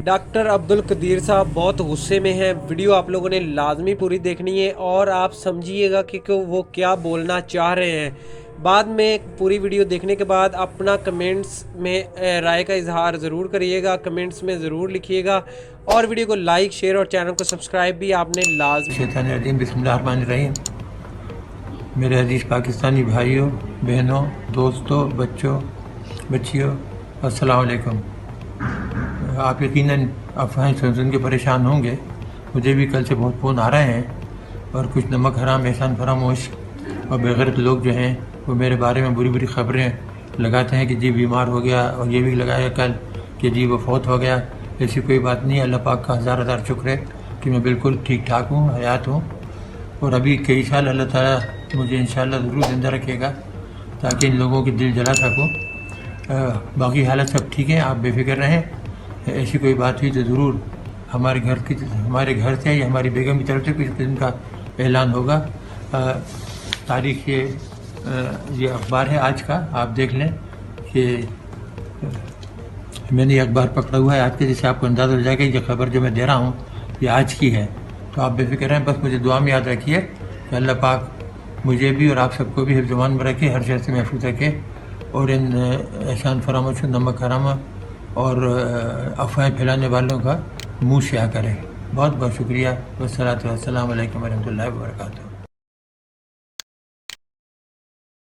Doctor Abdul Qadeer साहब बहुत गुस्से में हैं। वीडियो आप लोगों ने लाजमी पूरी देखनी है और आप समझिएगा कि वो क्या बोलना चाह रहे हैं। बाद में पूरी वीडियो देखने के बाद अपना कमेंट्स में राय का इजहार ज़रूर करिएगा, कमेंट्स में ज़रूर लिखिएगा और वीडियो को लाइक, शेयर और चैनल को सब्सक्राइब भी आपने लाजमी। बिस्मिल्लाहिर्रहमानिर्रहीम। मेरे अजीज़ पाकिस्तानी भाइयों, बहनों, दोस्तों, बच्चों, बच्चियों, अस्सलाम वालेकुम। आप यकीनन अफवाहें सुन के परेशान होंगे। मुझे भी कल से बहुत फ़ोन आ रहे हैं और कुछ नमक हराम, एहसान फरामोश और बेगैरत लोग जो हैं वो मेरे बारे में बुरी बुरी ख़बरें लगाते हैं कि जी बीमार हो गया, और ये भी लगाया कल कि जी वो फौत हो गया। ऐसी कोई बात नहीं। अल्लाह पाक का हज़ार हज़ार शुक्र है कि मैं बिल्कुल ठीक ठाक हूँ, हयात हूँ और अभी कई साल अल्लाह ताला मुझे इंशाअल्लाह ज़रूर ज़िंदा रखेगा ताकि इन लोगों के दिल जला सकूँ। बाकी हालत सब ठीक है, आप बेफिक्र रहें। ऐसी कोई बात हुई तो ज़रूर हमारे घर से या हमारी बेगम की तरफ से किसी किस्म का ऐलान होगा। तारीख़ ये अखबार है आज का, आप देख लें कि मैंने ये अखबार पकड़ा हुआ है आज के, जिससे आपको अंदाज़ा हो जाएगा ये खबर जो मैं दे रहा हूँ ये आज की है। तो आप बेफिक्र रहें, बस मुझे दुआ में याद रखिए कि अल्लाह पाक मुझे भी और आप सबको भी हिफ्ज़-ए-मान में रखे, हर शर से महफूज रखे और इन एहसान फरामोश, नमक हराम और अफवाहें फैलाने वालों का मुँह स्याह करे। बहुत बहुत शुक्रिया। वस्सलातु वस्सलामु अलैकुम वरहमतुल्लाहि वबरकातुहू।